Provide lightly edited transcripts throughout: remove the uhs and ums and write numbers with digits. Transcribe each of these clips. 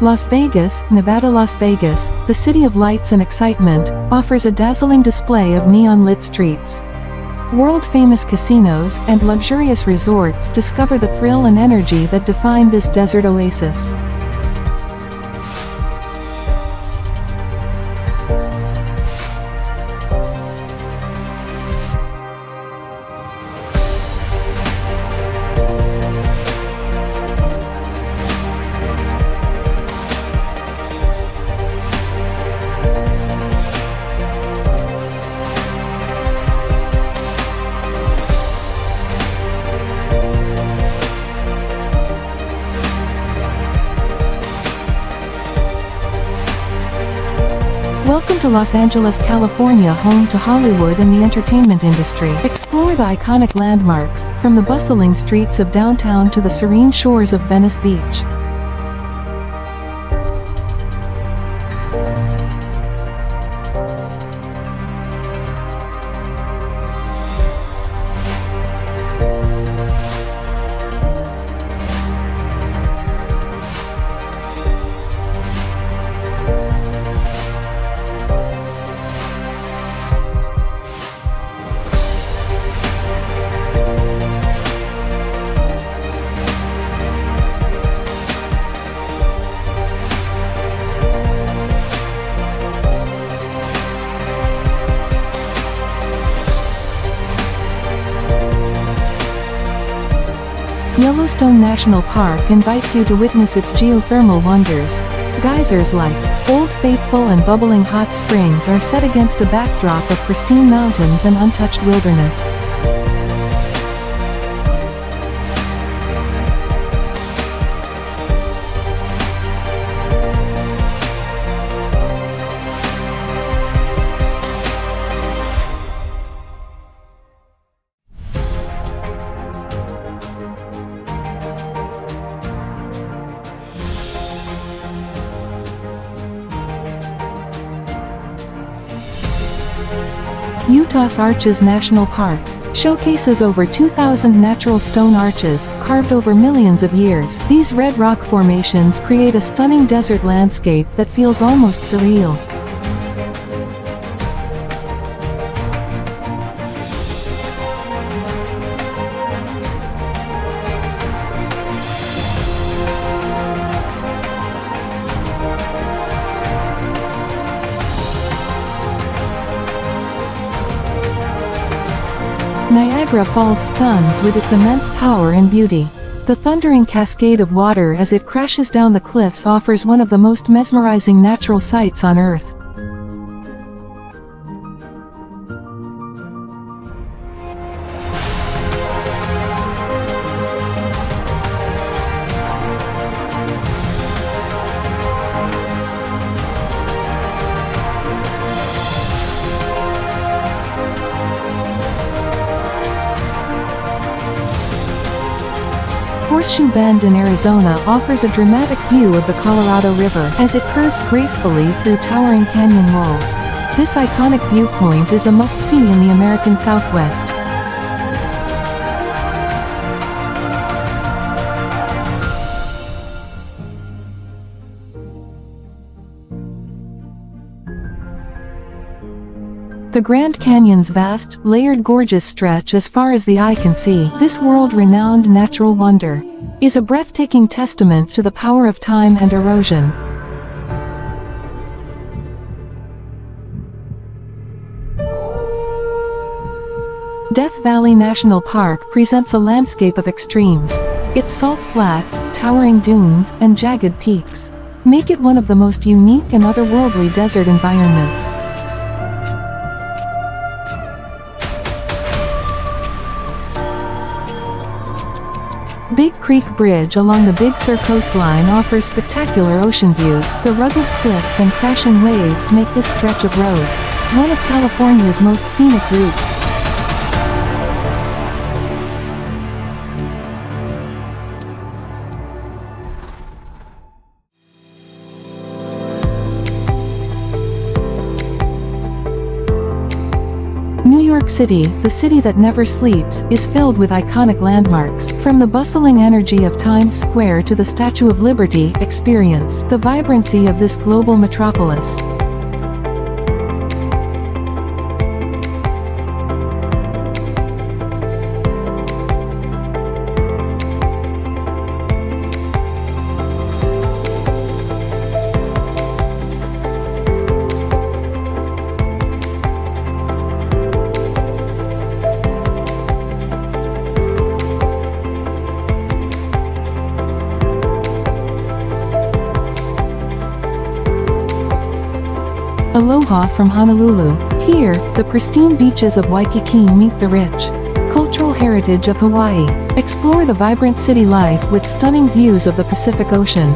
Las Vegas, Nevada. Las Vegas, the city of lights and excitement, offers a dazzling display of neon-lit streets. World-famous casinos and luxurious resorts discover the thrill and energy that define this desert oasis. Welcome to Los Angeles, California, home to Hollywood and the entertainment industry. Explore the iconic landmarks, from the bustling streets of downtown to the serene shores of Venice Beach. Yellowstone National Park invites you to witness its geothermal wonders. Geysers like Old Faithful and bubbling hot springs are set against a backdrop of pristine mountains and untouched wilderness. Utah's Arches National Park showcases over 2,000 natural stone arches, carved over millions of years. These red rock formations create a stunning desert landscape that feels almost surreal. Niagara Falls stuns with its immense power and beauty. The thundering cascade of water as it crashes down the cliffs offers one of the most mesmerizing natural sights on Earth. Horseshoe Bend in Arizona offers a dramatic view of the Colorado River as it curves gracefully through towering canyon walls. This iconic viewpoint is a must-see in the American Southwest. The Grand Canyon's vast, layered gorges stretch as far as the eye can see. This world-renowned natural wonder is a breathtaking testament to the power of time and erosion. Death Valley National Park presents a landscape of extremes. Its salt flats, towering dunes, and jagged peaks make it one of the most unique and otherworldly desert environments. Big Creek Bridge along the Big Sur coastline offers spectacular ocean views. The rugged cliffs and crashing waves make this stretch of road one of California's most scenic routes. New York City, the city that never sleeps, is filled with iconic landmarks. From the bustling energy of Times Square to the Statue of Liberty, experience the vibrancy of this global metropolis. Aloha from Honolulu. Here, the pristine beaches of Waikiki meet the rich cultural heritage of Hawaii. Explore the vibrant city life with stunning views of the Pacific Ocean.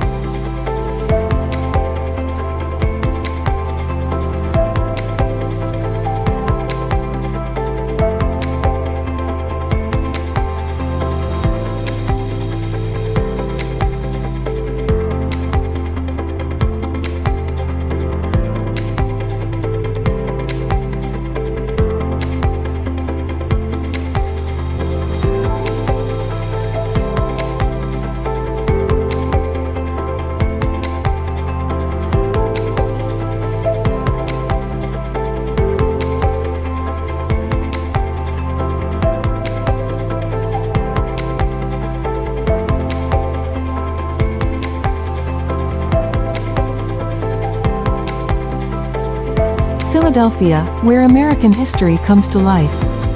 Philadelphia, where American history comes to life.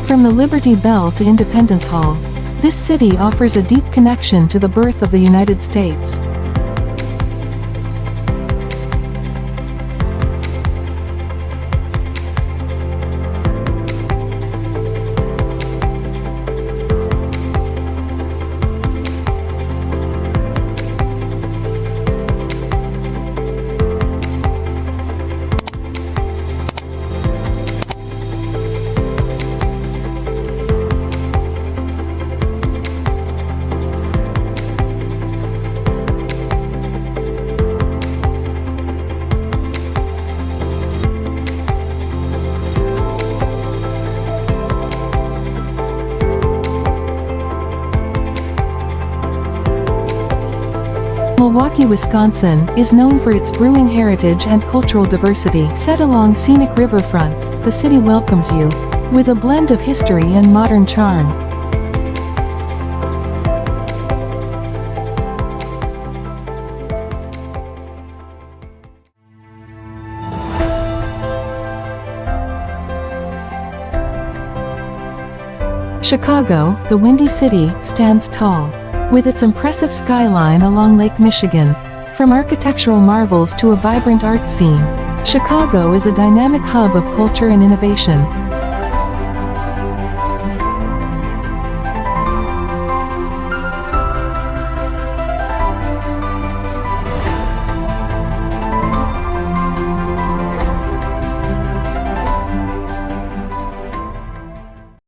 From the Liberty Bell to Independence Hall, this city offers a deep connection to the birth of the United States. Milwaukee, Wisconsin, is known for its brewing heritage and cultural diversity. Set along scenic riverfronts, the city welcomes you with a blend of history and modern charm. Chicago, the Windy City, stands tall with its impressive skyline along Lake Michigan. From architectural marvels to a vibrant art scene, Chicago is a dynamic hub of culture and innovation.